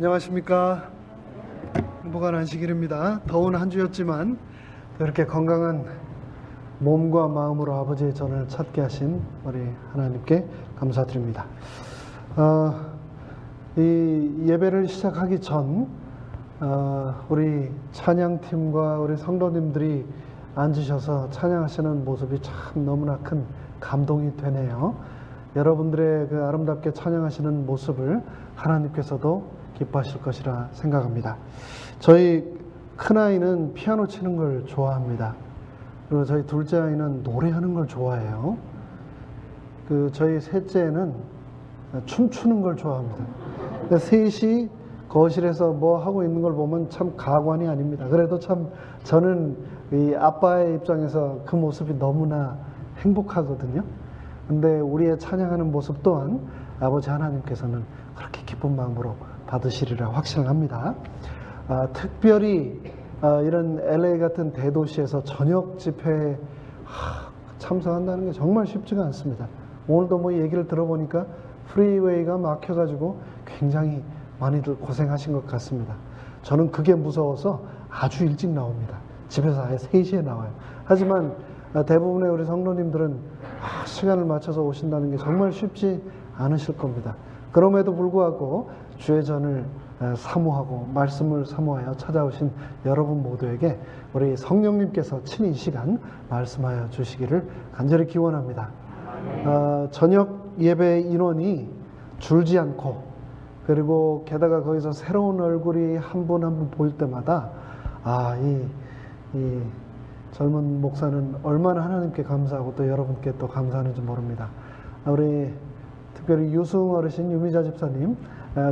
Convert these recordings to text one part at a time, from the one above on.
안녕하십니까. 행복한 안식일입니다. 더운 한 주였지만 이렇게 건강한 몸과 마음으로 아버지의 전을 찾게 하신 우리 하나님께 감사드립니다. 이 예배를 시작하기 전 우리 찬양팀과 우리 성도님들이 앉으셔서 찬양하시는 모습이 참 너무나 큰 감동이 되네요. 여러분들의 그 아름답게 찬양하시는 모습을 하나님께서도 기뻐하실 것이라 생각합니다. 저희 큰아이는 피아노 치는 걸 좋아합니다. 그리고 저희 둘째 아이는 노래하는 걸 좋아해요. 저희 셋째는 춤추는 걸 좋아합니다. 셋이 거실에서 뭐 하고 있는 걸 보면 참 가관이 아닙니다. 그래도 참 저는 이 아빠의 입장에서 그 모습이 너무나 행복하거든요. 근데 우리의 찬양하는 모습 또한 아버지 하나님께서는 그렇게 기쁜 마음으로 받으시리라 확신합니다. 특별히 이런 LA 같은 대도시에서 저녁 집회에 참석한다는 게 정말 쉽지가 않습니다. 오늘도 뭐 얘기를 들어보니까 프리웨이가 막혀가지고 굉장히 많이들 고생하신 것 같습니다. 저는 그게 무서워서 아주 일찍 나옵니다. 집에서 아예 3시에 나와요. 하지만 대부분의 우리 성도님들은 시간을 맞춰서 오신다는 게 정말 쉽지 않으실 겁니다. 그럼에도 불구하고 주의 전을 사모하고 말씀을 사모하여 찾아오신 여러분 모두에게 우리 성령님께서 친히 이 시간 말씀하여 주시기를 간절히 기원합니다. 저녁 예배 인원이 줄지 않고, 그리고 게다가 거기서 새로운 얼굴이 한 분 한 분 보일 때마다 이 젊은 목사는 얼마나 하나님께 감사하고 또 여러분께 또 감사하는지 모릅니다. 우리 특별히 유승 어르신 유미자 집사님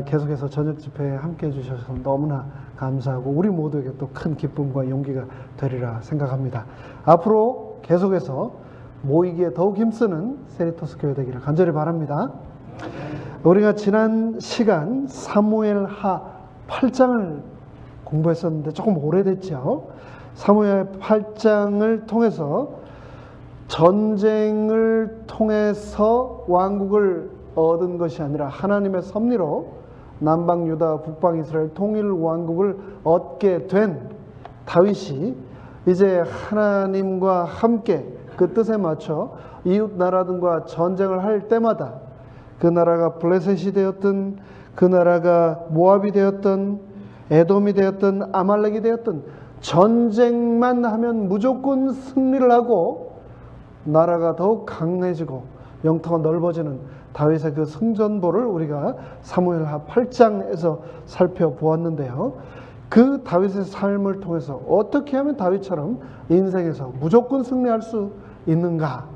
계속해서 저녁 집회에 함께 해주셔서 너무나 감사하고 우리 모두에게 또 큰 기쁨과 용기가 되리라 생각합니다. 앞으로 계속해서 모이기에 더욱 힘쓰는 세리토스 교회 되기를 간절히 바랍니다. 우리가 지난 시간 사무엘하 8장을 공부했었는데 조금 오래됐죠. 사무엘 8장을 통해서 전쟁을 통해서 왕국을 얻은 것이 아니라 하나님의 섭리로 남방 유다, 북방 이스라엘 통일 왕국을 얻게 된 다윗이 이제 하나님과 함께 그 뜻에 맞춰 이웃 나라들과 전쟁을 할 때마다 그 나라가 블레셋이 되었든, 그 나라가 모압이 되었든, 에돔이 되었든, 아말렉이 되었든 전쟁만 하면 무조건 승리를 하고 나라가 더욱 강해지고 영토가 넓어지는 다윗의 그 승전보를 우리가 사무엘하 8장에서 살펴보았는데요. 그 다윗의 삶을 통해서 어떻게 하면 다윗처럼 인생에서 무조건 승리할 수 있는가,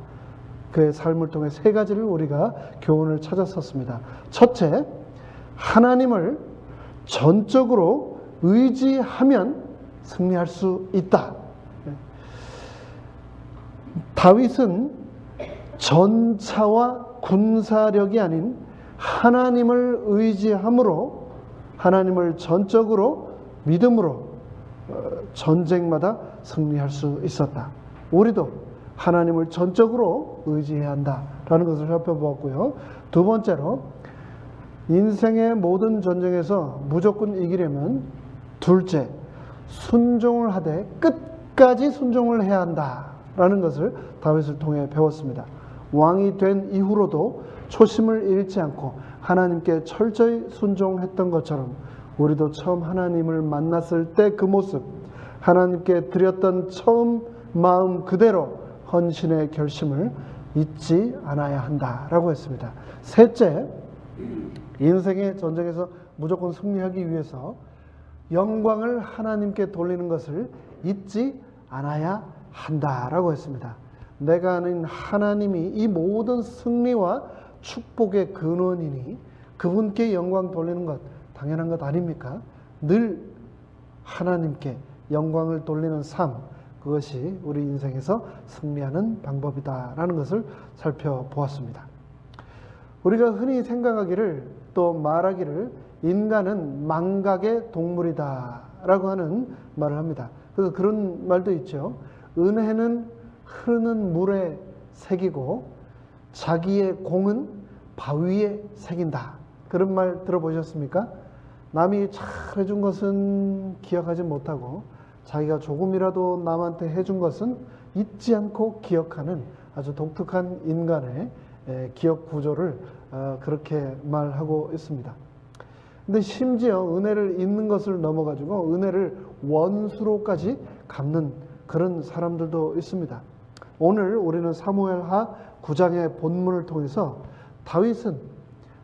그의 삶을 통해 3가지를 우리가 교훈을 찾았었습니다. 첫째, 하나님을 전적으로 의지하면 승리할 수 있다. 다윗은 전차와 군사력이 아닌 하나님을 의지함으로, 하나님을 전적으로 믿음으로 전쟁마다 승리할 수 있었다. 우리도 하나님을 전적으로 의지해야 한다라는 것을 살펴보았고요. 두 번째로, 인생의 모든 전쟁에서 무조건 이기려면 둘째, 순종을 하되 끝까지 순종을 해야 한다라는 것을 다윗을 통해 배웠습니다. 왕이 된 이후로도 초심을 잃지 않고 하나님께 철저히 순종했던 것처럼 우리도 처음 하나님을 만났을 때 그 모습, 하나님께 드렸던 처음 마음 그대로 헌신의 결심을 잊지 않아야 한다라고 했습니다. 셋째, 인생의 전쟁에서 무조건 승리하기 위해서 영광을 하나님께 돌리는 것을 잊지 않아야 한다라고 했습니다. 내가 아는 하나님이 이 모든 승리와 축복의 근원이니 그분께 영광 돌리는 것 당연한 것 아닙니까? 늘 하나님께 영광을 돌리는 삶, 그것이 우리 인생에서 승리하는 방법이다라는 것을 살펴보았습니다. 우리가 흔히 생각하기를, 또 말하기를 인간은 망각의 동물이다라고 하는 말을 합니다. 그래서 그런 말도 있죠. 은혜는 흐르는 물에 새기고 자기의 공은 바위에 새긴다. 그런 말 들어보셨습니까? 남이 잘해준 것은 기억하지 못하고 자기가 조금이라도 남한테 해준 것은 잊지 않고 기억하는 아주 독특한 인간의 기억 구조를 그렇게 말하고 있습니다. 근데 심지어 은혜를 잊는 것을 넘어가지고 은혜를 원수로까지 갚는 그런 사람들도 있습니다. 오늘 우리는 사무엘하 9장의 본문을 통해서 다윗은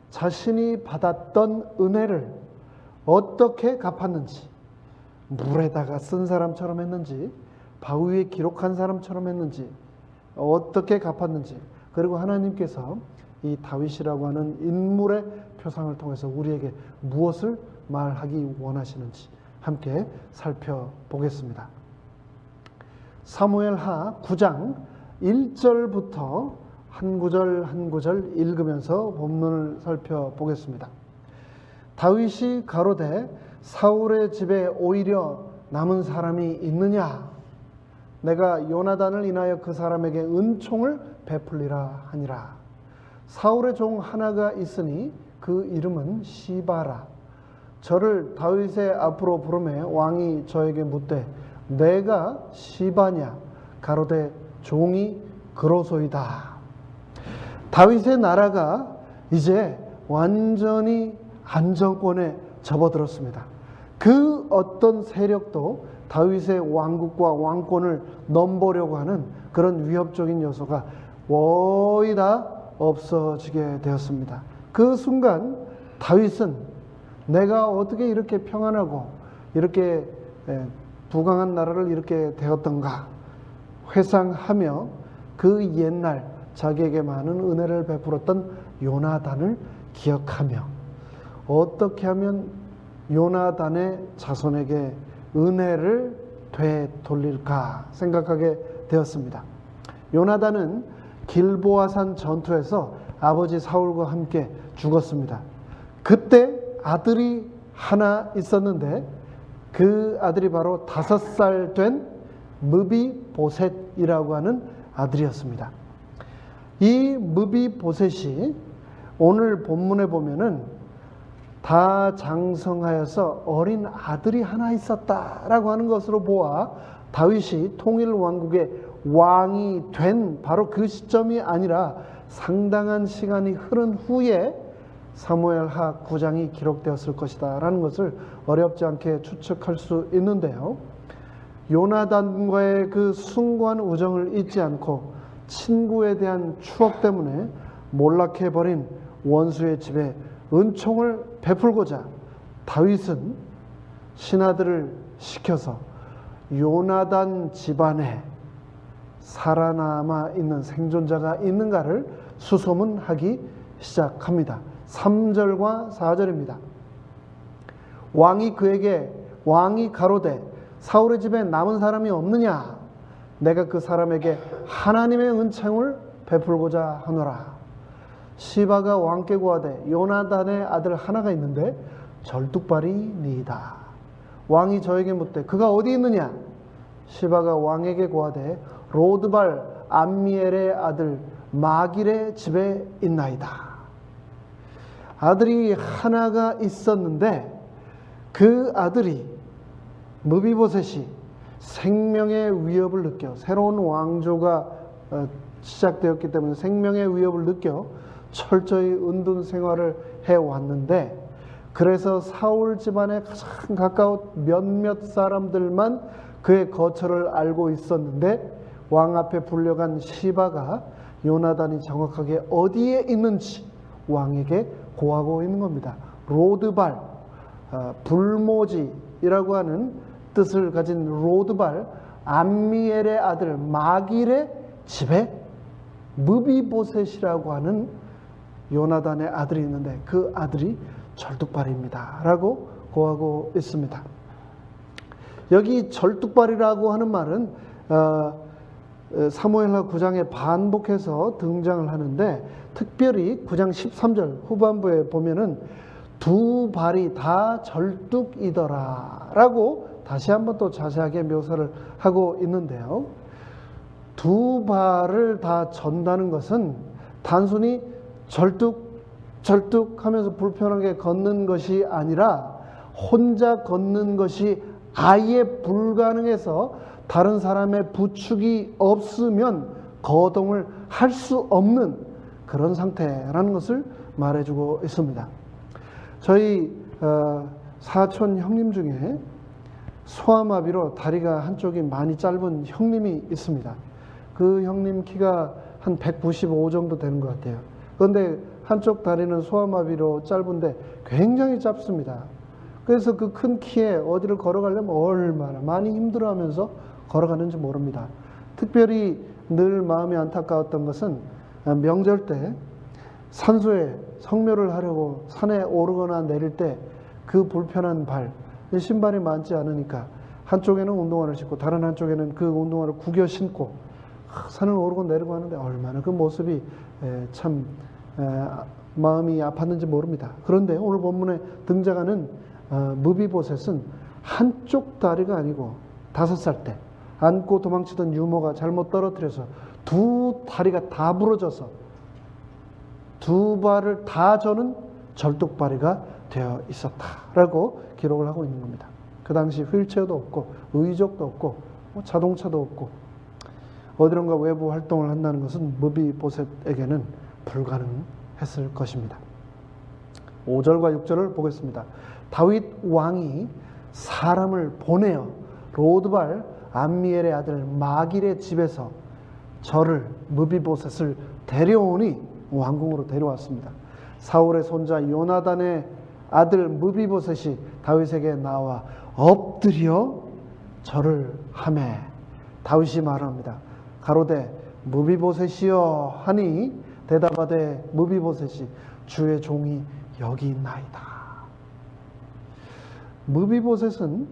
자신이 받았던 은혜를 어떻게 갚았는지, 물에다가 쓴 사람처럼 했는지, 바위에 기록한 사람처럼 했는지, 어떻게 갚았는지, 그리고 하나님께서 이 다윗이라고 하는 인물의 표상을 통해서 우리에게 무엇을 말하기 원하시는지 함께 살펴보겠습니다. 사무엘하 9장 1절부터 한 구절 한 구절 읽으면서 본문을 살펴보겠습니다. 다윗이 가로되 사울의 집에 오히려 남은 사람이 있느냐? 내가 요나단을 인하여 그 사람에게 은총을 베풀리라 하니라. 사울의 종 하나가 있으니 그 이름은 시바라. 저를 다윗의 앞으로 부르매 왕이 저에게 묻되 내가 시바냐? 가로되 종이 그로소이다. 다윗의 나라가 이제 완전히 안정권에 접어들었습니다. 그 어떤 세력도 다윗의 왕국과 왕권을 넘보려고 하는 그런 위협적인 요소가 거의 다 없어지게 되었습니다. 그 순간 다윗은 내가 어떻게 이렇게 평안하고 이렇게 부강한 나라를 이렇게 되었던가 회상하며 그 옛날 자기에게 많은 은혜를 베풀었던 요나단을 기억하며 어떻게 하면 요나단의 자손에게 은혜를 되돌릴까 생각하게 되었습니다. 요나단은 길보아산 전투에서 아버지 사울과 함께 죽었습니다. 그때 아들이 하나 있었는데 그 아들이 바로 5살 된 무비보셋이라고 하는 아들이었습니다. 이 무비보셋이 오늘 본문에 보면은 다 장성하여서 어린 아들이 하나 있었다라고 하는 것으로 보아 다윗이 통일 왕국의 왕이 된 바로 그 시점이 아니라 상당한 시간이 흐른 후에 사무엘하 9장이 기록되었을 것이다 라는 것을 어렵지 않게 추측할 수 있는데요. 요나단과의 그 숭고한 우정을 잊지 않고 친구에 대한 추억 때문에 몰락해버린 원수의 집에 은총을 베풀고자 다윗은 신하들을 시켜서 요나단 집안에 살아남아 있는 생존자가 있는가를 수소문하기 시작합니다. 3절과 4절입니다. 왕이 가로되 사울의 집에 남은 사람이 없느냐? 내가 그 사람에게 하나님의 은총을 베풀고자 하노라. 시바가 왕께 구하되 요나단의 아들 하나가 있는데 절뚝발이니이다. 왕이 저에게 묻되 그가 어디 있느냐? 시바가 왕에게 구하되 로드발 암미엘의 아들 마길의 집에 있나이다. 아들이 하나가 있었는데 그 아들이 무비보셋이 생명의 위협을 느껴 새로운 왕조가 시작되었기 때문에 생명의 위협을 느껴 철저히 은둔 생활을 해왔는데 그래서 사울 집안에 가장 가까운 몇몇 사람들만 그의 거처를 알고 있었는데 왕 앞에 불려간 시바가 요나단이 정확하게 어디에 있는지 왕에게 고하고 있는 겁니다. 로드발, 불모지라고 하는 뜻을 가진 로드발, 암미엘의 아들 마길의 집에 무비보셋이라고 하는 요나단의 아들이 있는데 그 아들이 절뚝발입니다 라고 고하고 있습니다. 여기 절뚝발이라고 하는 말은 사무엘하 9장에 반복해서 등장을 하는데 특별히 9장 13절 후반부에 보면은 두 발이 다 절뚝이더라 라고 다시 한번 또 자세하게 묘사를 하고 있는데요. 두 발을 다 전다는 것은 단순히 절뚝 하면서 불편하게 걷는 것이 아니라 혼자 걷는 것이 아예 불가능해서 다른 사람의 부축이 없으면 거동을 할 수 없는 그런 상태라는 것을 말해주고 있습니다. 저희 사촌 형님 중에 소아마비로 다리가 한쪽이 많이 짧은 형님이 있습니다. 그 형님 키가 한 195 정도 되는 것 같아요. 그런데 한쪽 다리는 소아마비로 짧은데 굉장히 짧습니다. 그래서 그 큰 키에 어디를 걸어가려면 얼마나 많이 힘들어하면서 걸어가는지 모릅니다. 특별히 늘 마음이 안타까웠던 것은 명절 때 산소에 성묘를 하려고 산에 오르거나 내릴 때 그 불편한 발, 신발이 많지 않으니까 한쪽에는 운동화를 신고 다른 한쪽에는 그 운동화를 구겨 신고 산을 오르고 내리고 하는데 얼마나 그 모습이 참 마음이 아팠는지 모릅니다. 그런데 오늘 본문에 등장하는 무비보셋은 한쪽 다리가 아니고 5살 때 안고 도망치던 유모가 잘못 떨어뜨려서 두 다리가 다 부러져서 두 발을 다 저는 절뚝발이가 되어 있었다라고 기록을 하고 있는 겁니다. 그 당시 휠체어도 없고 의족도 없고 자동차도 없고 어디론가 외부 활동을 한다는 것은 무비보셋에게는 불가능했을 것입니다. 5절과 6절을 보겠습니다. 다윗 왕이 사람을 보내어 로드발 암미엘의 아들 마길의 집에서 저를 무비보셋을 데려오니 왕궁으로 데려왔습니다. 사울의 손자 요나단의 아들 무비보셋이 다윗에게 나와 엎드려 절을 하매 다윗이 말합니다. 가로되 무비보셋이여 하니 대답하되 무비보셋이 주의 종이 여기 있나이다. 무비보셋은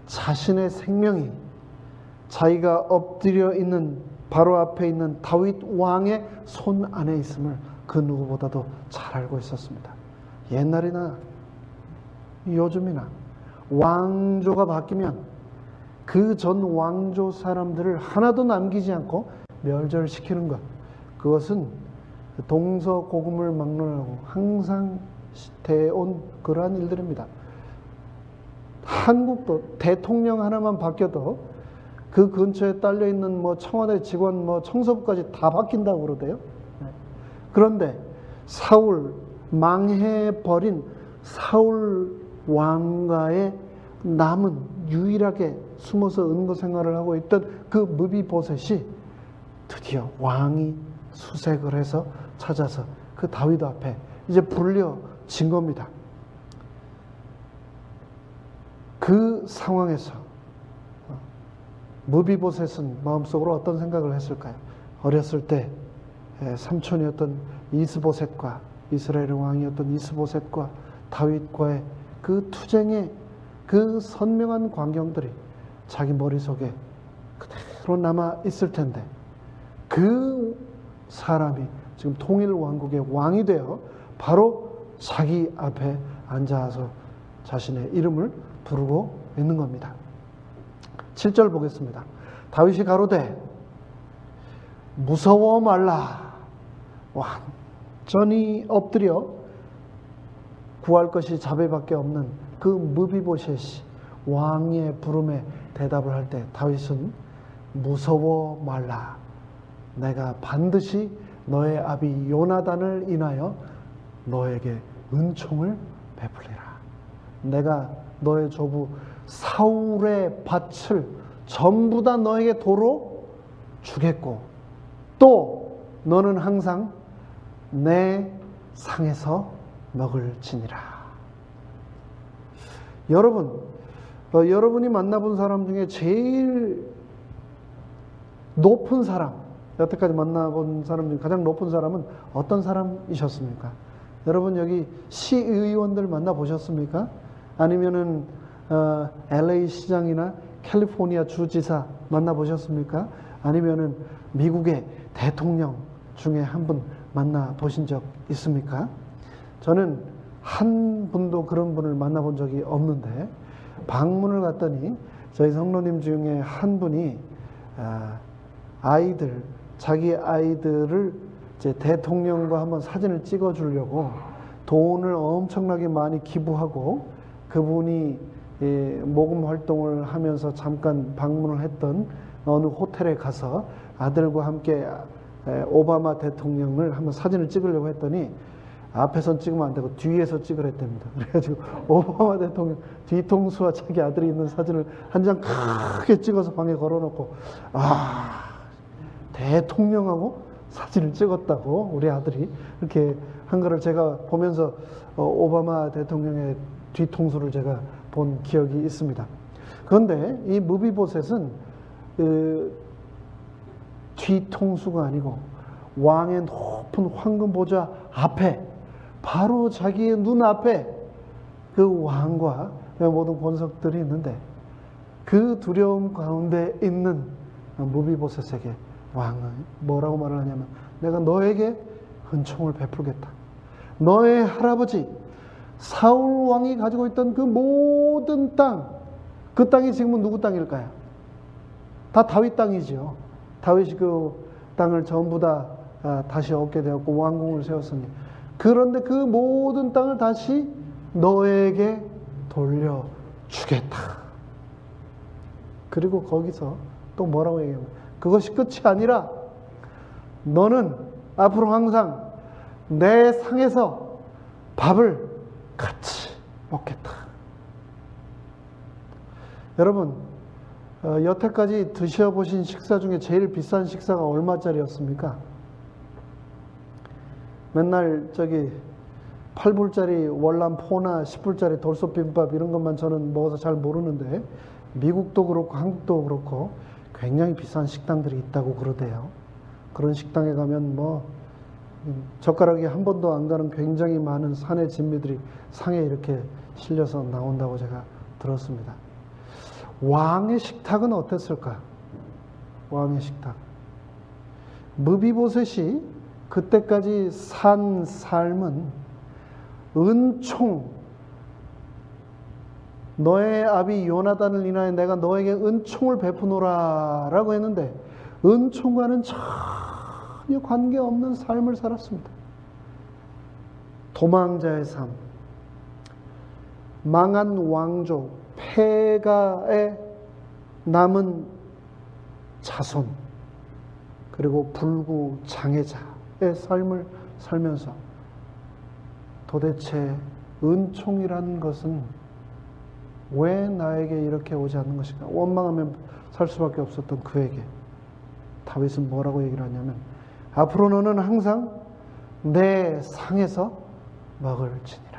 자신의 생명이 자기가 엎드려 있는 바로 앞에 있는 다윗 왕의 손 안에 있음을 그 누구보다도 잘 알고 있었습니다. 옛날이나 요즘이나 왕조가 바뀌면 그 전 왕조 사람들을 하나도 남기지 않고 멸절시키는 것, 그것은 동서고금을 막론하고 항상 되어온 그러한 일들입니다. 한국도 대통령 하나만 바뀌어도 그 근처에 딸려 있는 뭐 청와대 직원, 뭐 청소부까지 다 바뀐다고 그러대요. 그런데 사울 망해버린 사울 왕가의 남은 유일하게 숨어서 은거 생활을 하고 있던 그 무비보셋이 드디어 왕이 수색을 해서 찾아서 그 다윗 앞에 이제 불려진 겁니다. 그 상황에서 무비보셋은 마음속으로 어떤 생각을 했을까요? 어렸을 때 삼촌이었던 이스보셋과 이스라엘의 왕이었던 이스보셋과 다윗과의 그 투쟁의 그 선명한 광경들이 자기 머릿속에 그대로 남아 있을 텐데 그 사람이 지금 통일 왕국의 왕이 되어 바로 자기 앞에 앉아서 자신의 이름을 부르고 있는 겁니다. 7절 보겠습니다. 다윗이 가로되 무서워 말라. 완전히 엎드려 구할 것이 자비밖에 없는 그 무비보셋이 왕의 부름에 대답을 할 때 다윗은 무서워 말라. 내가 반드시 너의 아비 요나단을 인하여 너에게 은총을 베풀리라. 내가 너의 조부 사울의 밭을 전부 다 너에게 도로 주겠고 또 너는 항상 내 상에서 먹을지니라. 여러분이 만나본 사람 중에 제일 높은 사람, 여태까지 만나본 사람 중에 가장 높은 사람은 어떤 사람이셨습니까? 여러분 여기 시의원들 만나보셨습니까? 아니면은 LA 시장이나 캘리포니아 주지사 만나보셨습니까? 아니면은 미국의 대통령 중에 한 분 만나보신 적 있습니까? 저는 한 분도 그런 분을 만나본 적이 없는데 방문을 갔더니 저희 성도님 중에 한 분이 자기 아이들을 이제 대통령과 한번 사진을 찍어 주려고 돈을 엄청나게 많이 기부하고 그분이 모금 활동을 하면서 잠깐 방문을 했던 어느 호텔에 가서 아들과 함께 오바마 대통령을 한번 사진을 찍으려고 했더니 앞에선 찍으면 안 되고 뒤에서 찍으랬답니다. 그래가지고 오바마 대통령 뒤통수와 자기 아들이 있는 사진을 한 장 크게 찍어서 방에 걸어놓고 대통령하고 사진을 찍었다고 우리 아들이 이렇게 한 거를 제가 보면서 오바마 대통령의 뒤통수를 제가 본 기억이 있습니다. 그런데 이 무비보셋은 뒤통수가 아니고 왕의 높은 황금 보좌 앞에, 바로 자기의 눈앞에 그 왕과 모든 권석들이 있는데, 그 두려움 가운데 있는 무비보셋에게 왕은 뭐라고 말을 하냐면, 내가 너에게 은총을 베풀겠다. 너의 할아버지 사울 왕이 가지고 있던 그 모든 땅, 그 땅이 지금은 누구 땅일까요? 다 다윗 땅이지요. 다윗이 그 땅을 전부 다 다시 얻게 되었고 왕궁을 세웠으니, 그런데 그 모든 땅을 다시 너에게 돌려주겠다. 그리고 거기서 또 뭐라고 얘기하면, 그것이 끝이 아니라 너는 앞으로 항상 내 상에서 밥을 같이 먹겠다. 여러분, 여태까지 드셔보신 식사 중에 제일 비싼 식사가 얼마짜리였습니까? 맨날 8불짜리 월남포나 10불짜리 돌솥비빔밥 이런 것만 저는 먹어서 잘 모르는데, 미국도 그렇고 한국도 그렇고 굉장히 비싼 식당들이 있다고 그러대요. 그런 식당에 가면 젓가락이 한 번도 안 가는 굉장히 많은 산의 진미들이 상에 이렇게 실려서 나온다고 제가 들었습니다. 왕의 식탁은 어땠을까? 왕의 식탁. 무비보셋이 그때까지 산 삶은 은총, 너의 아비 요나단을 인하여 내가 너에게 은총을 베푸노라 라고 했는데, 은총과는 전혀 관계없는 삶을 살았습니다. 도망자의 삶, 망한 왕족, 폐가에 남은 자손, 그리고 불구 장애자의 삶을 살면서 도대체 은총이라는 것은 왜 나에게 이렇게 오지 않는 것인가 원망하며 살 수밖에 없었던 그에게 다윗은 뭐라고 얘기를 하냐면, 앞으로 너는 항상 내 상에서 먹을지니라.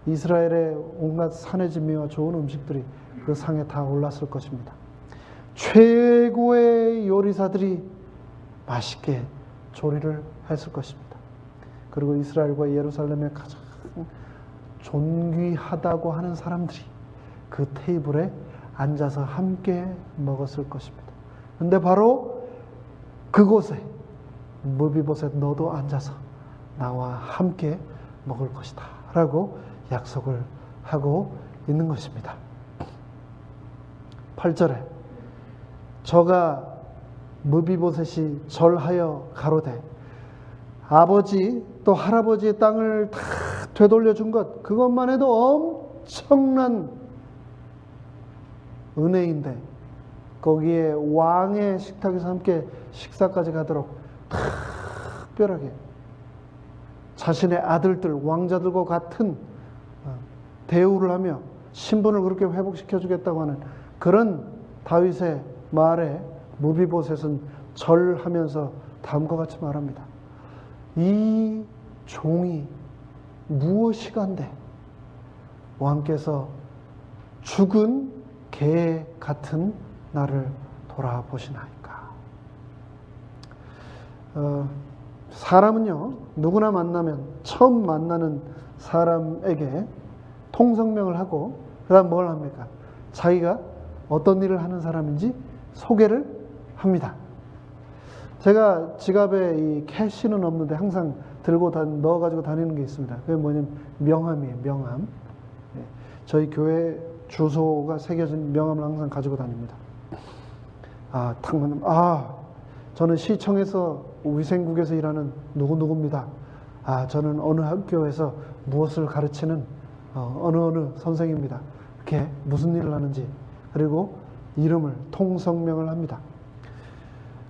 이스라엘의 온갖 산의 진미와 좋은 음식들이 그 상에 다 올랐을 것입니다. 최고의 요리사들이 맛있게 조리를 했을 것입니다. 그리고 이스라엘과 예루살렘의 가장 존귀하다고 하는 사람들이 그 테이블에 앉아서 함께 먹었을 것입니다. 그런데 바로 그곳에 무비보셋 너도 앉아서 나와 함께 먹을 것이다 라고 약속을 하고 있는 것입니다. 8절에 저가 무비보셋이 절하여 가로되, 아버지 또 할아버지의 땅을 다 되돌려 준 것, 그것만 해도 엄청난 은혜인데 거기에 왕의 식탁에서 함께 식사까지 가도록 특별하게 자신의 아들들, 왕자들과 같은 대우를 하며 신분을 그렇게 회복시켜 주겠다고 하는 그런 다윗의 말에 무비보셋은 절하면서 다음과 같이 말합니다. 이 종이 무엇이간데 왕께서 죽은 개 같은 나를 돌아보시나이까. 사람은요, 누구나 만나면 처음 만나는 사람에게 통성명을 하고 그 다음 뭘 합니까? 자기가 어떤 일을 하는 사람인지 소개를 합니다. 제가 지갑에 이 캐시는 없는데 항상 들고 넣어가지고 다니는 게 있습니다. 그게 뭐냐면 명함이에요. 명함. 저희 교회 주소가 새겨진 명함을 항상 가지고 다닙니다. 저는 시청에서 위생국에서 일하는 누구누구입니다. 저는 어느 학교에서 무엇을 가르치는 어느 선생입니다. 이렇게 무슨 일을 하는지, 그리고 이름을, 통성명을 합니다.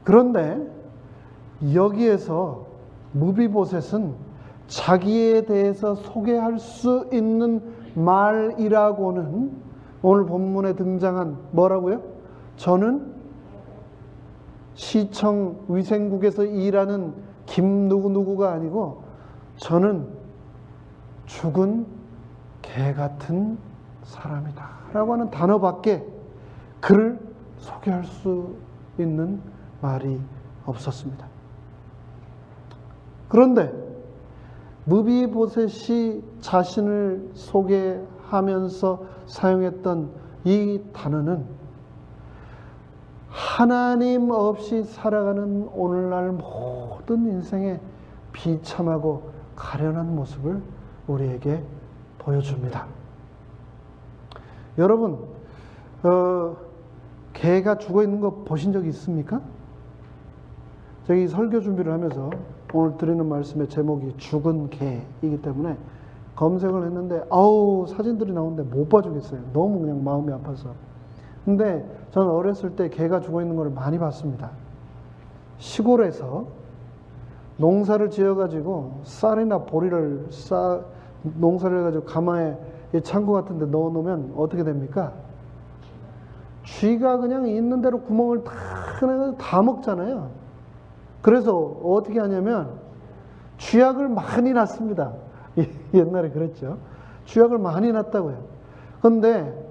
그런데 여기에서 무비보셋은 자기에 대해서 소개할 수 있는 말이라고는 오늘 본문에 등장한 뭐라고요? 저는 시청 위생국에서 일하는 김 누구누구가 아니고 저는 죽은 개 같은 사람이다 라고 하는 단어밖에 그를 소개할 수 있는 말이 없었습니다. 그런데 무비보셋이 자신을 소개하면서 사용했던 이 단어는 하나님 없이 살아가는 오늘날 모든 인생의 비참하고 가련한 모습을 우리에게 보여줍니다. 여러분, 개가 죽어 있는 거 보신 적 있습니까? 저희 설교 준비를 하면서 오늘 드리는 말씀의 제목이 죽은 개이기 때문에 검색을 했는데 사진들이 나오는데 못 봐주겠어요. 너무 그냥 마음이 아파서. 근데 저는 어렸을 때 개가 죽어 있는 걸 많이 봤습니다. 시골에서 농사를 지어가지고 쌀이나 보리를 농사를 해가지고 가마에 창고 같은 데 넣어놓으면 어떻게 됩니까? 쥐가 그냥 있는 대로 구멍을 다 먹잖아요. 그래서 어떻게 하냐면 쥐약을 많이 놨습니다. 옛날에 그랬죠. 쥐약을 많이 놨다고요. 그런데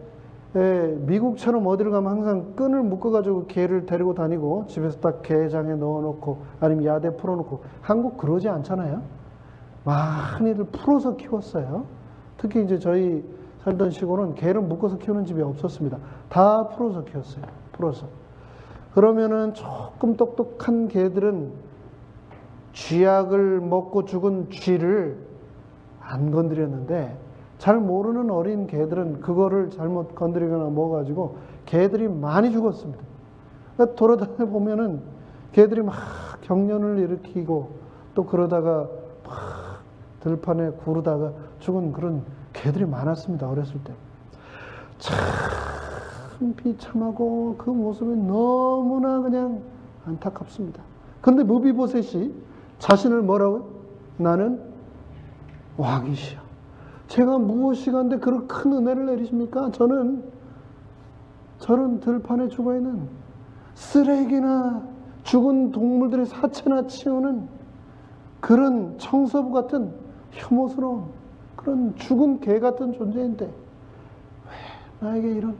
미국처럼 어디를 가면 항상 끈을 묶어가지고 개를 데리고 다니고 집에서 딱 개장에 넣어놓고 아니면 야대 풀어놓고, 한국 그러지 않잖아요. 많이들 풀어서 키웠어요. 특히 이제 저희 살던 시골은 개를 묶어서 키우는 집이 없었습니다. 다 풀어서 키웠어요. 풀어서. 그러면은 조금 똑똑한 개들은 쥐약을 먹고 죽은 쥐를 안 건드렸는데, 잘 모르는 어린 개들은 그거를 잘못 건드리거나 먹어가지고 개들이 많이 죽었습니다. 그러니까 돌아다녀 보면은 개들이 막 경련을 일으키고 또 그러다가 막 들판에 구르다가 죽은 그런 개들이 많았습니다. 어렸을 때. 참 비참하고 그 모습이 너무나 그냥 안타깝습니다. 그런데 무비보셋이 자신을 뭐라고요? 나는 왕이시여. 제가 무엇이간데 그런 큰 은혜를 내리십니까? 저는 들판에 죽어있는 쓰레기나 죽은 동물들의 사체나 치우는 그런 청소부 같은 혐오스러운 그런 죽은 개 같은 존재인데 왜 나에게 이런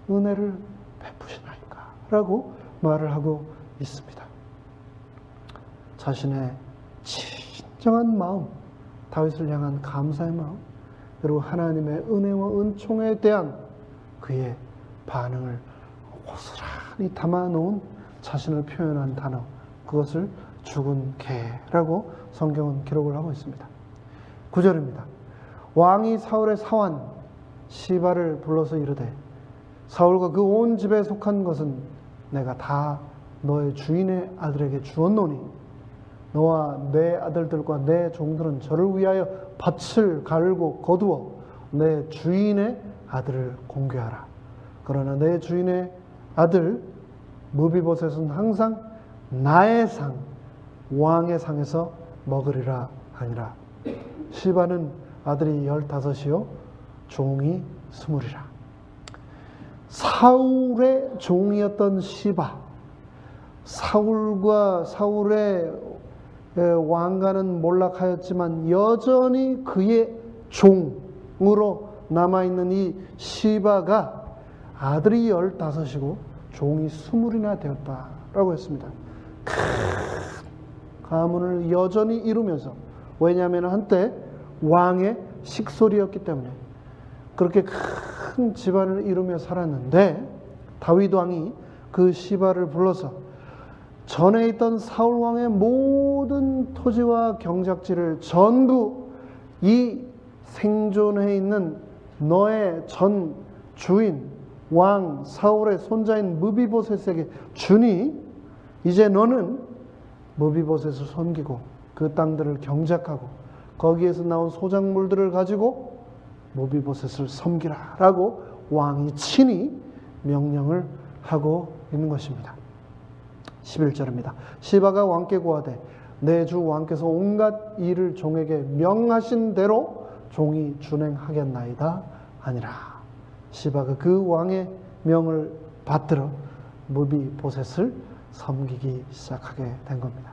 은혜를 베푸시나이까? 라고 말을 하고 있습니다. 자신의 진정한 마음, 다윗을 향한 감사의 마음, 그리고 하나님의 은혜와 은총에 대한 그의 반응을 고스란히 담아놓은 자신을 표현한 단어, 그것을 죽은 개라고 성경은 기록을 하고 있습니다. 9절입니다. 왕이 사울의 사환 시바를 불러서 이르되 사울과 그 온 집에 속한 것은 내가 다 너의 주인의 아들에게 주었노니 너와 내 아들들과 내 종들은 저를 위하여 밭을 갈고 거두어 내 주인의 아들을 공개하라. 그러나 내 주인의 아들 무비보셋은 항상 나의 상, 왕의 상에서 먹으리라 하니라. 시바는 아들이 15이요 종이 20이라. 사울의 종이었던 시바, 사울의 왕가는 몰락하였지만 여전히 그의 종으로 남아있는 이 시바가 아들이 15이고 종이 20이나 되었다라고 했습니다. 큰 가문을 여전히 이루면서, 왜냐하면 한때 왕의 식솔이었기 때문에 그렇게 큰 집안을 이루며 살았는데, 다윗 왕이 그 시바를 불러서 전에 있던 사울 왕의 모든 토지와 경작지를 전부 이 생존해 있는 너의 전 주인 왕 사울의 손자인 무비보셋에게 주니 이제 너는 무비보셋을 섬기고 그 땅들을 경작하고 거기에서 나온 소작물들을 가지고 무비보셋을 섬기라 라고 왕이 친히 명령을 하고 있는 것입니다. 11절입니다. 시바가 왕께 고하되 내 주 왕께서 온갖 일을 종에게 명하신 대로 종이 준행하겠나이다 하니라. 시바가 그 왕의 명을 받들어 무비보셋을 섬기기 시작하게 된 겁니다.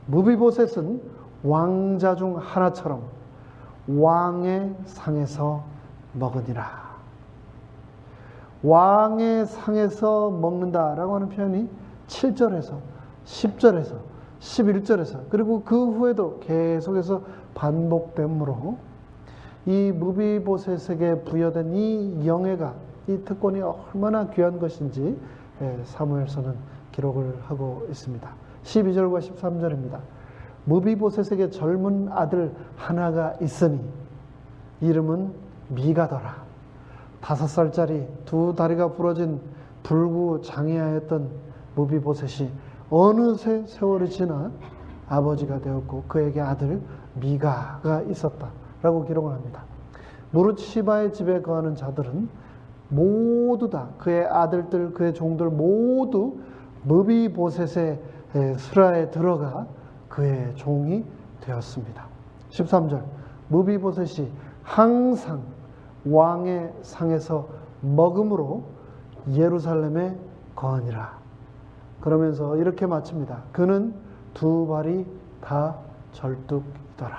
무비보셋은 왕자 중 하나처럼 왕의 상에서 먹으니라. 왕의 상에서 먹는다라고 하는 표현이 7절에서 10절에서 11절에서 그리고 그 후에도 계속해서 반복되므로 이 무비보셋에게 부여된 이 영예가, 이 특권이 얼마나 귀한 것인지 사무엘서는 기록을 하고 있습니다. 12절과 13절입니다. 무비보셋에게 젊은 아들 하나가 있으니 이름은 미가더라. 5살짜리 두 다리가 부러진 불구장애하였던 무비보셋이 어느새 세월이 지나 아버지가 되었고 그에게 아들 미가가 있었다라고 기록을 합니다. 무릇 시바의 집에 거하는 자들은 모두 다 그의 아들들, 그의 종들 모두 무비보셋의 수라에 들어가 그의 종이 되었습니다. 13절 무비보셋이 항상 왕의 상에서 먹음으로 예루살렘에 거하니라. 그러면서 이렇게 마칩니다. 그는 두 발이 다 절뚝이더라.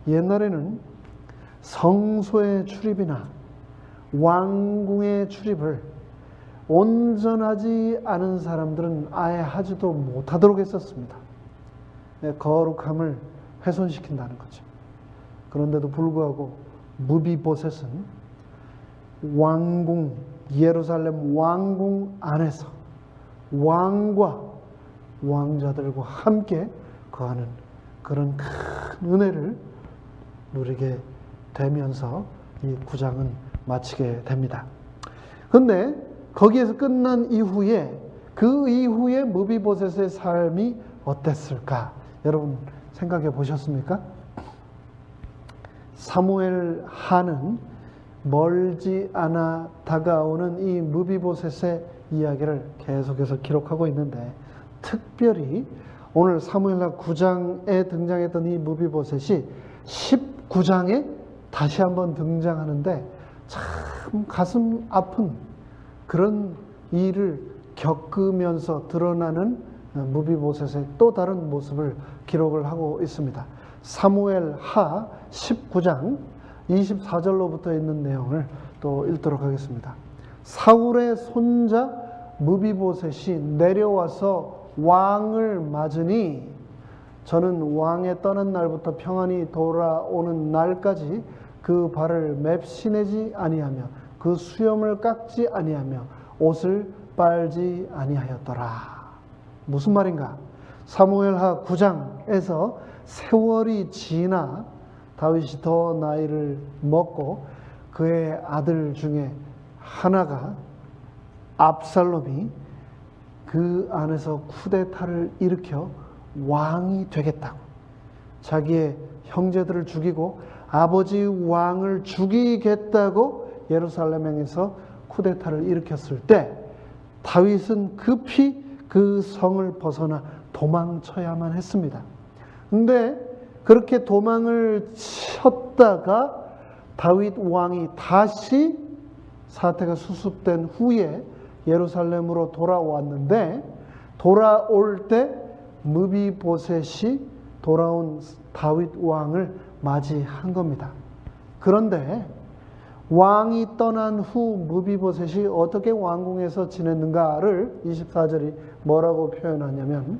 옛날에는 성소의 출입이나 왕궁의 출입을 온전하지 않은 사람들은 아예 하지도 못하도록 했었습니다. 거룩함을 훼손시킨다는 거죠. 그런데도 불구하고 무비보셋은 왕궁, 예루살렘 왕궁 안에서 왕과 왕자들과 함께 거하는 그런 큰 은혜를 누리게 되면서 이 9장은 마치게 됩니다. 그런데 거기에서 끝난 이후에 그 이후에 무비보셋의 삶이 어땠을까? 여러분 생각해 보셨습니까? 사무엘 하는 멀지 않아 다가오는 이 무비보셋의 이야기를 계속해서 기록하고 있는데 특별히 오늘 사무엘하 9장에 등장했던 이 무비보셋이 19장에 다시 한번 등장하는데 참 가슴 아픈 그런 일을 겪으면서 드러나는 무비보셋의 또 다른 모습을 기록을 하고 있습니다. 사무엘하 19장 24절로부터 있는 내용을 또 읽도록 하겠습니다. 사울의 손자 무비보셋이 내려와서 왕을 맞으니 저는 왕에 떠난 날부터 평안히 돌아오는 날까지 그 발을 맵시내지 아니하며 그 수염을 깎지 아니하며 옷을 빨지 아니하였더라. 무슨 말인가? 사무엘하 9장에서 세월이 지나 다윗이 더 나이를 먹고 그의 아들 중에 하나가 압살롬이 그 안에서 쿠데타를 일으켜 왕이 되겠다고 자기의 형제들을 죽이고 아버지 왕을 죽이겠다고 예루살렘에서 쿠데타를 일으켰을 때 다윗은 급히 그 성을 벗어나 도망쳐야만 했습니다. 근데 그렇게 도망을 쳤다가 다윗 왕이 다시 사태가 수습된 후에 예루살렘으로 돌아왔는데 돌아올 때 무비보셋이 돌아온 다윗 왕을 맞이한 겁니다. 그런데 왕이 떠난 후 무비보셋이 어떻게 왕궁에서 지냈는가를 24절이 뭐라고 표현하냐면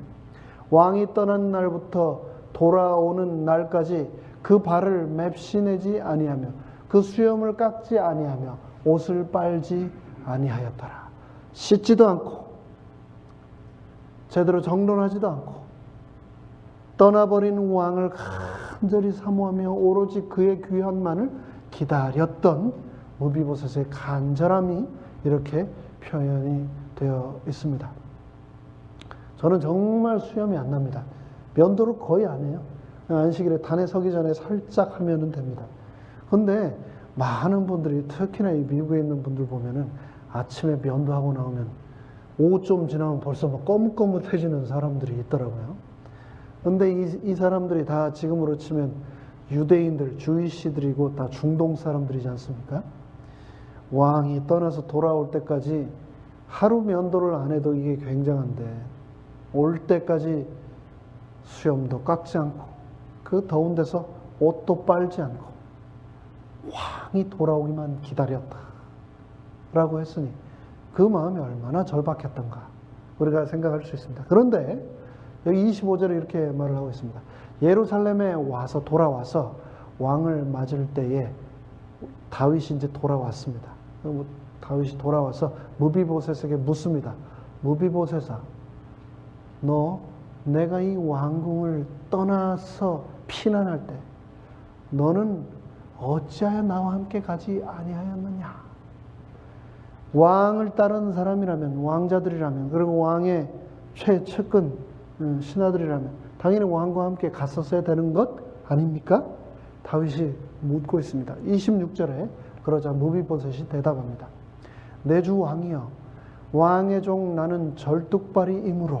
왕이 떠난 날부터 돌아오는 날까지 그 발을 맵시내지 아니하며 그 수염을 깎지 아니하며 옷을 빨지 아니하였더라. 씻지도 않고 제대로 정돈하지도 않고 떠나버린 왕을 간절히 사모하며 오로지 그의 귀환만을 기다렸던 무비보셋의 간절함이 이렇게 표현이 되어 있습니다. 저는 정말 수염이 안 납니다. 면도를 거의 안 해요. 안식일에 단에 서기 전에 살짝 하면 됩니다. 근데 많은 분들이, 특히나 이 미국에 있는 분들 보면은 아침에 면도하고 나오면 오후 좀 지나면 벌써 막 거뭇거뭇해지는 사람들이 있더라고요. 근데 이 사람들이 다 지금으로 치면 유대인들, 주이시들이고 다 중동 사람들이지 않습니까? 왕이 떠나서 돌아올 때까지 하루 면도를 안 해도 이게 굉장한데, 올 때까지 수염도 깎지 않고 그 더운 데서 옷도 빨지 않고 왕이 돌아오기만 기다렸다 라고 했으니 그 마음이 얼마나 절박했던가 우리가 생각할 수 있습니다. 그런데 여기 25절에 이렇게 말을 하고 있습니다. 예루살렘에 와서 돌아와서 왕을 맞을 때에 다윗이 이제 돌아왔습니다. 다윗이 돌아와서 무비보셋에게 묻습니다. 무비보셋아, 너 내가 이 왕궁을 떠나서 피난할 때 너는 어찌하여 나와 함께 가지 아니하였느냐? 왕을 따르는 사람이라면, 왕자들이라면, 그리고 왕의 최측근 신하들이라면 당연히 왕과 함께 갔었어야 되는 것 아닙니까? 다윗이 묻고 있습니다. 26절에 그러자 무비보셋이 대답합니다. 내 주 왕이여, 왕의 종 나는 절뚝발이이므로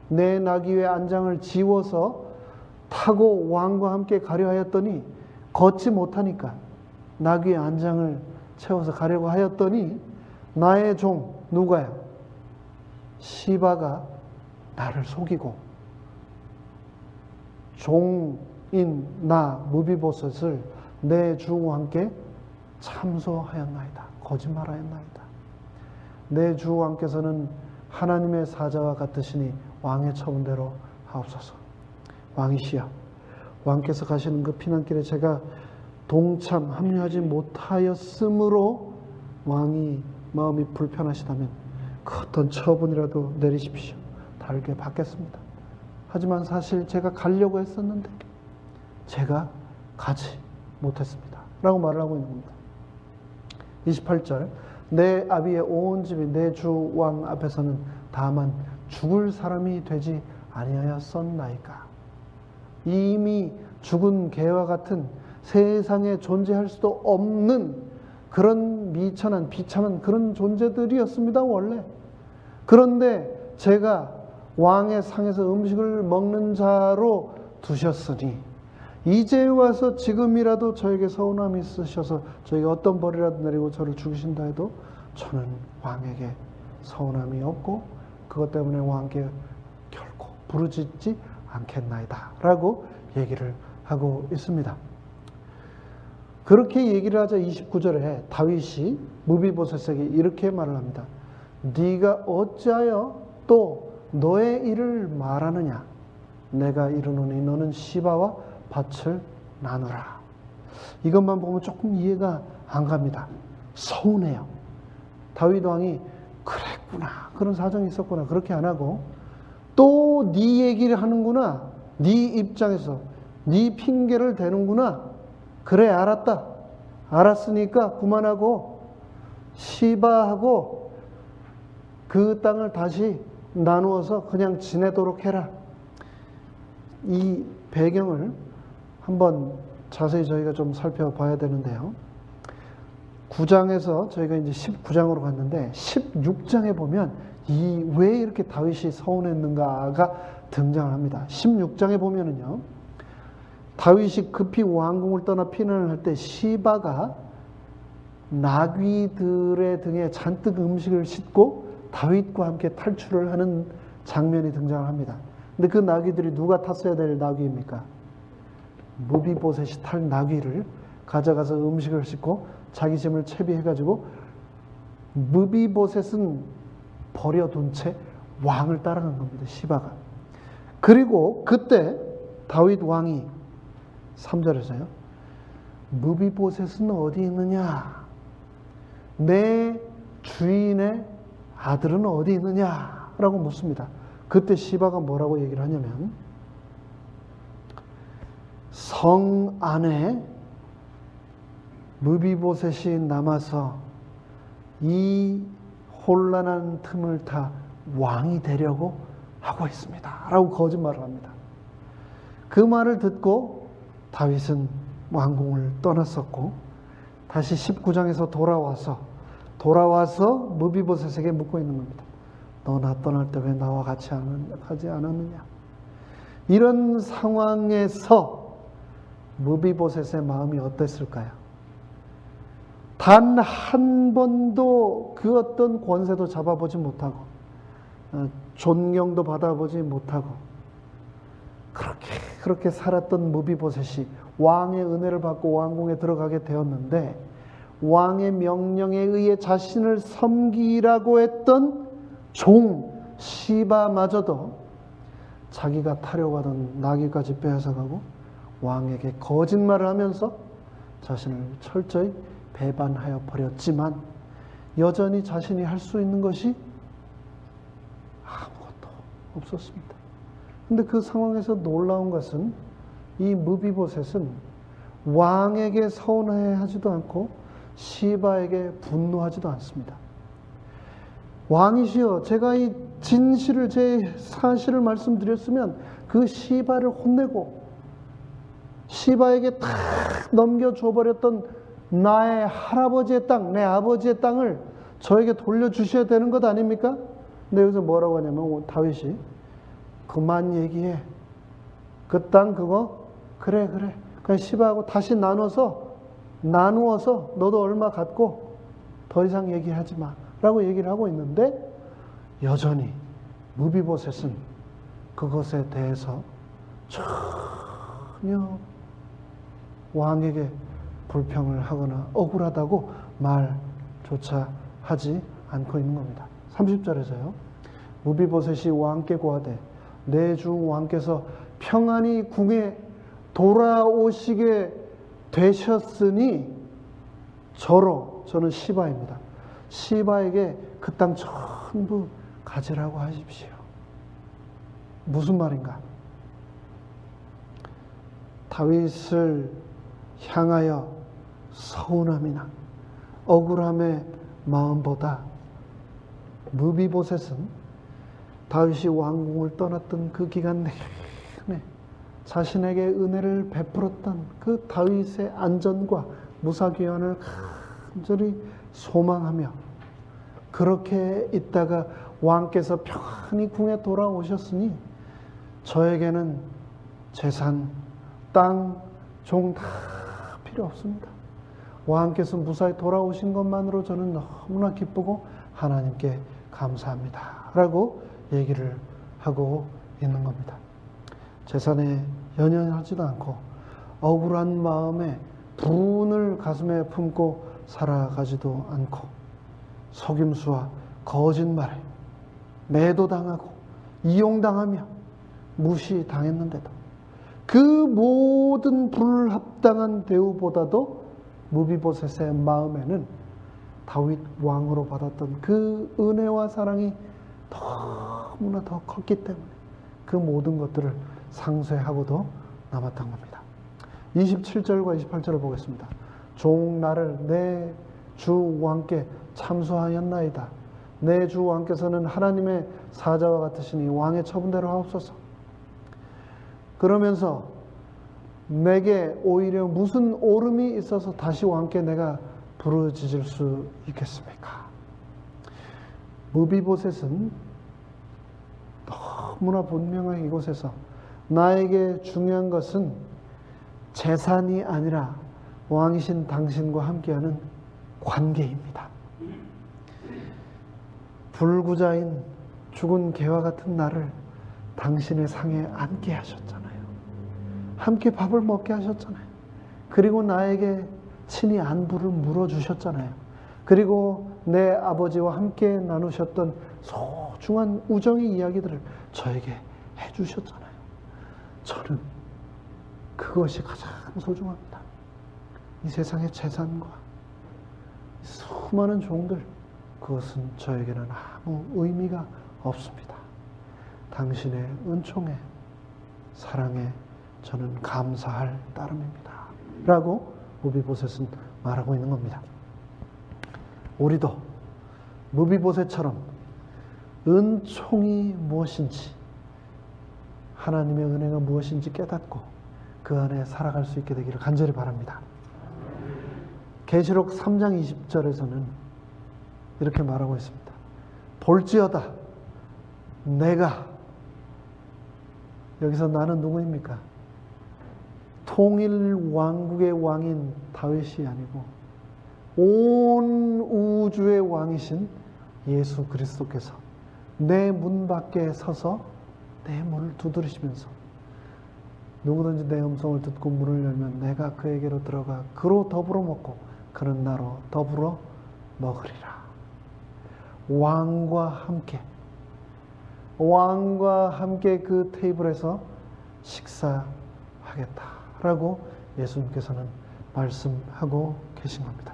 내 나귀의 안장을 지워서 타고 왕과 함께 가려 하였더니 걷지 못하니까 나귀의 안장을 채워서 가려고 하였더니 나의 종 누가요? 시바가 나를 속이고 종인 나 무비보셋을 내 주 왕께 참소하였나이다. 거짓말하였나이다. 내 주 왕께서는 하나님의 사자와 같으시니 왕의 처분대로 하옵소서. 왕이시여, 왕께서 가시는 그 피난길에 제가 동참 합류하지 못하였으므로 왕이 마음이 불편하시다면 그 어떤 처분이라도 내리십시오. 다르게 받겠습니다. 하지만 사실 제가 가려고 했었는데 제가 가지 못했습니다 라고 말을 하고 있는 겁니다. 28절, 내 아비의 온 집이 내 주 왕 앞에서는 다만 죽을 사람이 되지 아니하였었나이까. 이미 죽은 개와 같은 세상에 존재할 수도 없는 그런 미천한 비참한 그런 존재들이었습니다 원래. 그런데 제가 왕의 상에서 음식을 먹는 자로 두셨으니 이제 와서 지금이라도 저에게 서운함이 있으셔서 저에게 어떤 벌이라도 내리고 저를 죽이신다 해도 저는 왕에게 서운함이 없고 그것 때문에 왕께 결코 부르짖지 않겠나이다 라고 얘기를 하고 있습니다. 그렇게 얘기를 하자 29절에 다윗이 무비보셋에게 이렇게 말을 합니다. 네가 어찌하여 또 너의 일을 말하느냐? 내가 이르노니 너는 시바와 밭을 나누라. 이것만 보면 조금 이해가 안 갑니다. 서운해요. 다윗 왕이 그랬구나, 그런 사정이 있었구나, 그렇게 안 하고 또 네 얘기를 하는구나, 네 입장에서 네 핑계를 대는구나, 그래 알았다, 알았으니까 그만하고 시바하고 그 땅을 다시 나누어서 그냥 지내도록 해라. 이 배경을 한번 자세히 저희가 좀 살펴봐야 되는데요. 9장에서 저희가 이제 19장으로 갔는데 16장에 보면 왜 이렇게 다윗이 서운했는가가 등장을 합니다. 16장에 보면은요, 다윗이 급히 왕궁을 떠나 피난을 할 때 시바가 나귀들의 등에 잔뜩 음식을 싣고 다윗과 함께 탈출을 하는 장면이 등장을 합니다. 근데 그 나귀들이 누가 탔어야 될 나귀입니까? 무비보셋이 탈 나귀를 가져가서 음식을 싣고 자기 짐을 채비해가지고 무비보셋은 버려둔 채 왕을 따라간 겁니다. 시바가. 그리고 그때 다윗 왕이 3절에서요. 무비보셋은 어디 있느냐? 내 주인의 아들은 어디 있느냐? 라고 묻습니다. 그때 시바가 뭐라고 얘기를 하냐면 성 안에 무비보셋이 남아서 이 혼란한 틈을 타 왕이 되려고 하고 있습니다 라고 거짓말을 합니다. 그 말을 듣고 다윗은 왕궁을 떠났었고 다시 19장에서 돌아와서 무비보셋에게 묻고 있는 겁니다. 너 나 떠날 때 왜 나와 같이 가지 않았느냐? 이런 상황에서 무비보셋의 마음이 어땠을까요? 단 한 번도 그 어떤 권세도 잡아보지 못하고 존경도 받아보지 못하고 그렇게 살았던 무비보셋이 왕의 은혜를 받고 왕궁에 들어가게 되었는데 왕의 명령에 의해 자신을 섬기라고 했던 종 시바마저도 자기가 타려고 하던 나귀까지 빼앗아가고 왕에게 거짓말을 하면서 자신을 철저히 배반하여 버렸지만 여전히 자신이 할 수 있는 것이 아무것도 없었습니다. 근데 그 상황에서 놀라운 것은 이 무비보셋은 왕에게 서운해하지도 않고 시바에게 분노하지도 않습니다. 왕이시여, 제가 이 진실을, 제 사실을 말씀드렸으면 그 시바를 혼내고 시바에게 탁 넘겨줘버렸던 나의 할아버지의 땅, 내 아버지의 땅을 저에게 돌려주셔야 되는 것 아닙니까? 근데 여기서 뭐라고 하냐면 다윗이 그만 얘기해. 그 땅 그거 그래 그냥 시바하고 다시 나누어서 너도 얼마 갖고 더 이상 얘기하지 마 라고 얘기를 하고 있는데 여전히 무비보셋은 그것에 대해서 전혀 왕에게 불평을 하거나 억울하다고 말조차 하지 않고 있는 겁니다. 30절에서요. 무비보셋이 왕께 고하되 내 주 왕께서 평안히 궁에 돌아오시게 되셨으니 저는 시바입니다. 시바에게 그 땅 전부 가지라고 하십시오. 무슨 말인가? 다윗을 향하여 서운함이나 억울함의 마음보다 무비보셋은 다윗이 왕궁을 떠났던 그 기간 내내 자신에게 은혜를 베풀었던 그 다윗의 안전과 무사귀환을 간절히 소망하며 그렇게 있다가 왕께서 평안히 궁에 돌아오셨으니 저에게는 재산, 땅, 종 다 필요 없습니다. 왕께서 무사히 돌아오신 것만으로 저는 너무나 기쁘고 하나님께 감사합니다 라고 얘기를 하고 있는 겁니다. 재산에 연연하지도 않고 억울한 마음에 분을 가슴에 품고 살아가지도 않고 속임수와 거짓말에 매도당하고 이용당하며 무시당했는데도 그 모든 불합당한 대우보다도 무비보셋의 마음에는 다윗 왕으로 받았던 그 은혜와 사랑이 너무나 더 컸기 때문에 그 모든 것들을 상쇄하고도 남았던 겁니다. 27절과 28절을 보겠습니다. 종 나를 내 주 왕께 참소하였나이다. 내 주 왕께서는 하나님의 사자와 같으시니 왕의 처분대로 하옵소서. 그러면서 내게 오히려 무슨 오름이 있어서 다시 왕께 내가 부르짖을 수 있겠습니까? 무비보셋은 너무나 분명하게 이곳에서 나에게 중요한 것은 재산이 아니라 왕이신 당신과 함께하는 관계입니다. 불구자인 죽은 개와 같은 나를 당신의 상에 앉게 하셨잖아요. 함께 밥을 먹게 하셨잖아요. 그리고 나에게 친히 안부를 물어주셨잖아요. 그리고 내 아버지와 함께 나누셨던 소중한 우정의 이야기들을 저에게 해주셨잖아요. 저는 그것이 가장 소중합니다. 이 세상의 재산과 수많은 종들, 그것은 저에게는 아무 의미가 없습니다. 당신의 은총에, 사랑에 저는 감사할 따름입니다 라고 무비보셋은 말하고 있는 겁니다. 우리도 무비보셋처럼 은총이 무엇인지, 하나님의 은혜가 무엇인지 깨닫고 그 안에 살아갈 수 있게 되기를 간절히 바랍니다. 계시록 3장 20절에서는 이렇게 말하고 있습니다. 볼지어다 내가, 여기서 나는 누구입니까? 통일 왕국의 왕인 다윗이 아니고 온 우주의 왕이신 예수 그리스도께서 내 문 밖에 서서 내 문을 두드리시면서 누구든지 내 음성을 듣고 문을 열면 내가 그에게로 들어가 그로 더불어 먹고 그는 나로 더불어 먹으리라. 왕과 함께 그 테이블에서 식사하겠다라고 예수님께서는 말씀하고 계신 겁니다.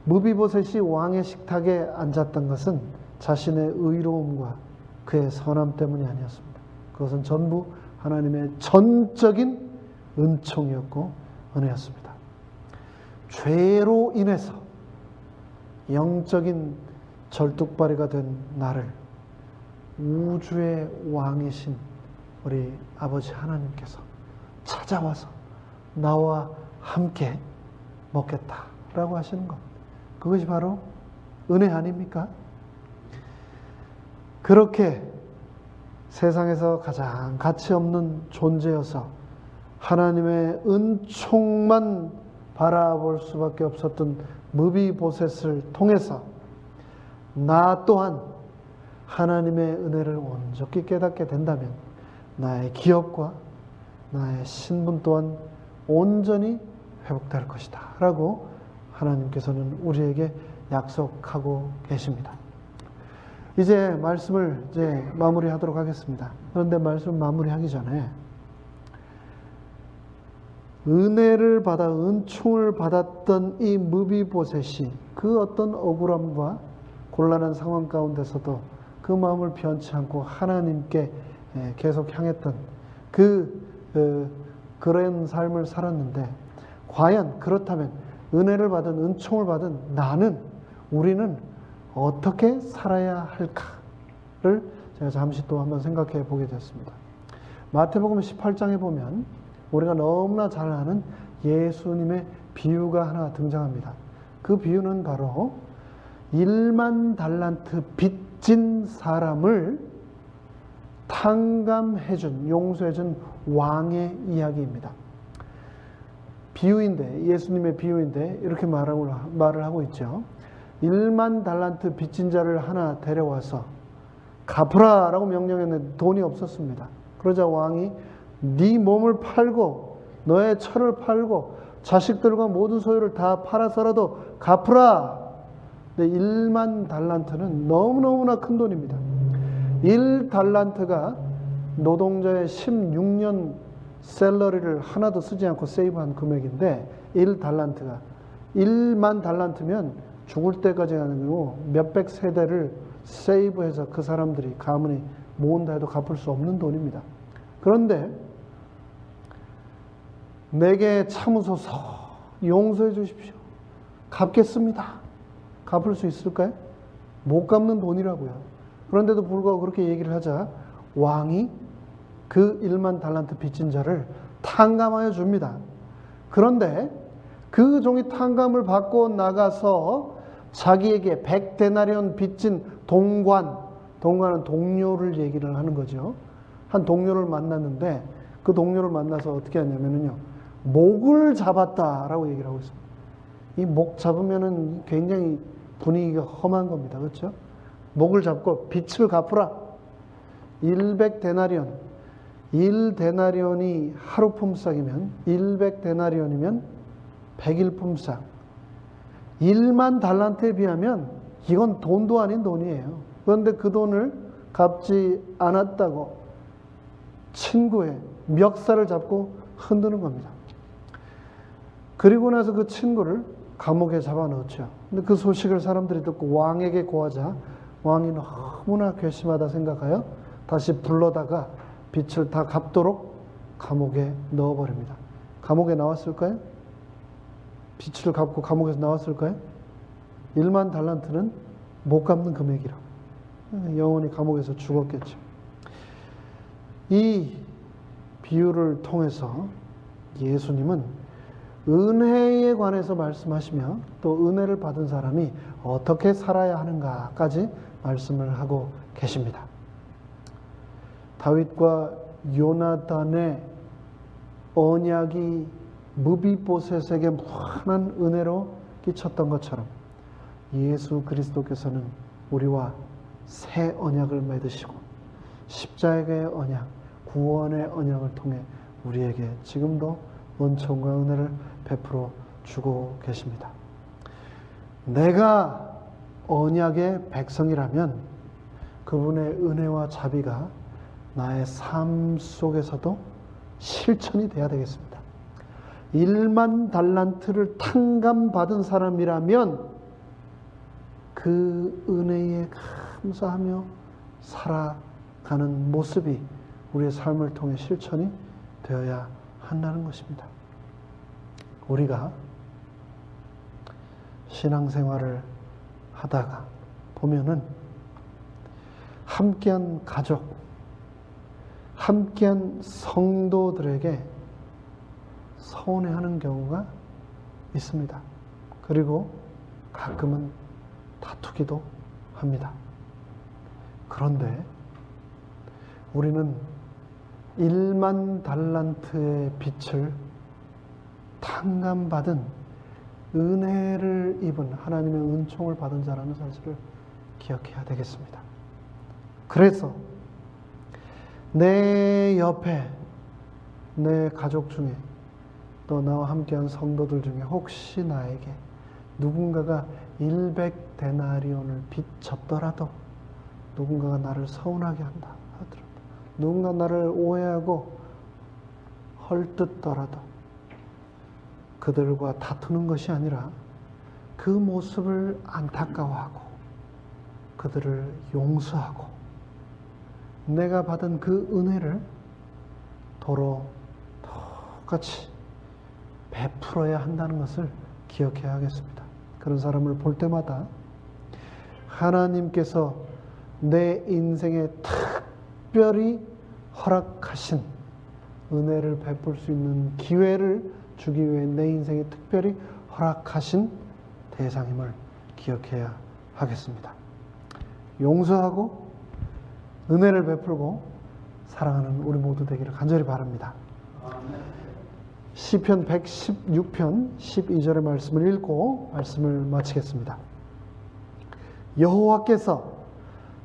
무비보셋이 왕의 식탁에 앉았던 것은 자신의 의로움과 그의 선함 때문이 아니었습니다. 그것은 전부 하나님의 전적인 은총이었고 은혜였습니다. 죄로 인해서 영적인 절뚝발이가 된 나를 우주의 왕이신 우리 아버지 하나님께서 찾아와서 나와 함께 먹겠다라고 하시는 것, 그것이 바로 은혜 아닙니까? 그렇게 세상에서 가장 가치 없는 존재여서 하나님의 은총만 바라볼 수밖에 없었던 무비보셋을 통해서 나 또한 하나님의 은혜를 온전히 깨닫게 된다면 나의 기업과 나의 신분 또한 온전히 회복될 것이다 라고 하나님께서는 우리에게 약속하고 계십니다. 이제 말씀을 마무리하도록 하겠습니다. 그런데 말씀 마무리하기 전에 은혜를 받아 은총을 받았던 이 무비보셋이 그 어떤 억울함과 곤란한 상황 가운데서도 그 마음을 변치 않고 하나님께 계속 향했던 그런 삶을 살았는데, 과연 그렇다면 은혜를 받은 은총을 받은 우리는 어떻게 살아야 할까를 제가 잠시 또 한번 생각해 보게 됐습니다. 마태복음 18장에 보면 우리가 너무나 잘 아는 예수님의 비유가 하나 등장합니다. 그 비유는 바로 1만 달란트 빚진 사람을 탕감해준, 용서해준 왕의 이야기입니다. 비유인데, 예수님의 비유인데 이렇게 말을 하고 있죠. 1만 달란트 빚진 자를 하나 데려와서 갚으라 라고 명령했는데 돈이 없었습니다. 그러자 왕이 네 몸을 팔고 너의 처를 팔고 자식들과 모든 소유를 다 팔아서라도 갚으라. 근데 1만 달란트는 너무너무나 큰 돈입니다. 1달란트가 노동자의 16년 샐러리를 하나도 쓰지 않고 세이브한 금액인데, 1달란트가 1만 달란트면 죽을 때까지 가는 경우 몇백 세대를 세이브해서 그 사람들이 가문이 모은다 해도 갚을 수 없는 돈입니다. 그런데 내게 참으소서, 용서해 주십시오, 갚겠습니다. 갚을 수 있을까요? 못 갚는 돈이라고요. 그런데도 불구하고 그렇게 얘기를 하자 왕이 그 1만 달란트 빚진 자를 탕감하여 줍니다. 그런데 그 종이 탕감을 받고 나가서 자기에게 100데나리온 빚진 동관은 동료를 얘기를 하는 거죠. 한 동료를 만났는데 그 동료를 만나서 어떻게 하냐면요, 목을 잡았다라고 얘기를 하고 있습니다. 이 목 잡으면은 굉장히 분위기가 험한 겁니다. 그렇죠? 목을 잡고 빚을 갚으라. 100데나리온. 1데나리온이 하루 품삯이면 100데나리온이면 100일 품삯. 1만 달란트에 비하면 이건 돈도 아닌 돈이에요. 그런데 그 돈을 갚지 않았다고 친구의 멱살을 잡고 흔드는 겁니다. 그리고 나서 그 친구를 감옥에 잡아넣었죠. 근데 그 소식을 사람들이 듣고 왕에게 고하자 왕이 너무나 괘씸하다 생각하여 다시 불러다가 빚을 다 갚도록 감옥에 넣어버립니다. 감옥에 나왔을까요? 빚을 갚고 감옥에서 나왔을까요? 1만 달란트는 못 갚는 금액이라고. 영원히 감옥에서 죽었겠죠. 이 비유를 통해서 예수님은 은혜에 관해서 말씀하시며 또 은혜를 받은 사람이 어떻게 살아야 하는가까지 말씀을 하고 계십니다. 다윗과 요나단의 언약이 무비보셋에게 무한한 은혜로 끼쳤던 것처럼 예수 그리스도께서는 우리와 새 언약을 맺으시고 십자가의 언약, 구원의 언약을 통해 우리에게 지금도 은총과 은혜를 베풀어 주고 계십니다. 내가 언약의 백성이라면 그분의 은혜와 자비가 나의 삶 속에서도 실천이 돼야 되겠습니다. 1만 달란트를 탕감받은 사람이라면 그 은혜에 감사하며 살아가는 모습이 우리의 삶을 통해 실천이 되어야 한다는 것입니다. 우리가 신앙생활을 하다가 보면은 함께한 가족, 함께한 성도들에게 서운해하는 경우가 있습니다. 그리고 가끔은 다투기도 합니다. 그런데 우리는 1만 달란트의 빛을 탕감받은 은혜를 입은 하나님의 은총을 받은 자라는 사실을 기억해야 되겠습니다. 그래서 내 옆에 내 가족 중에 또 나와 함께한 성도들 중에 혹시 나에게 누군가가 100데나리온을 빚졌더라도, 누군가가 나를 서운하게 한다 하더라도, 누군가 나를 오해하고 헐뜯더라도 그들과 다투는 것이 아니라 그 모습을 안타까워하고 그들을 용서하고 내가 받은 그 은혜를 도로 똑같이 베풀어야 한다는 것을 기억해야 하겠습니다. 그런 사람을 볼 때마다 하나님께서 내 인생에 특별히 허락하신 은혜를 베풀 수 있는 기회를 주기 위해 내 인생에 특별히 허락하신 대상임을 기억해야 하겠습니다. 용서하고 은혜를 베풀고 사랑하는 우리 모두 되기를 간절히 바랍니다. 시편 116편 12절의 말씀을 읽고 말씀을 마치겠습니다. 여호와께서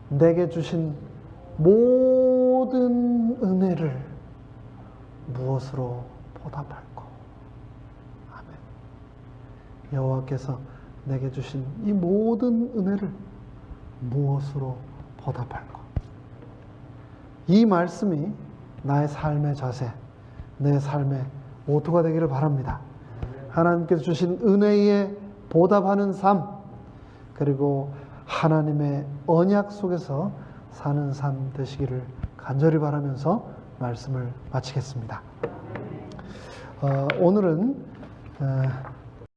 내게 주신 모든 은혜를 무엇으로 보답할꼬? 아멘. 여호와께서 내게 주신 이 모든 은혜를 무엇으로 보답할꼬? 이 말씀이 나의 삶의 자세, 내 삶의 모토가 되기를 바랍니다. 하나님께서 주신 은혜에 보답하는 삶, 그리고 하나님의 언약 속에서 사는 삶 되시기를 간절히 바라면서 말씀을 마치겠습니다. 오늘은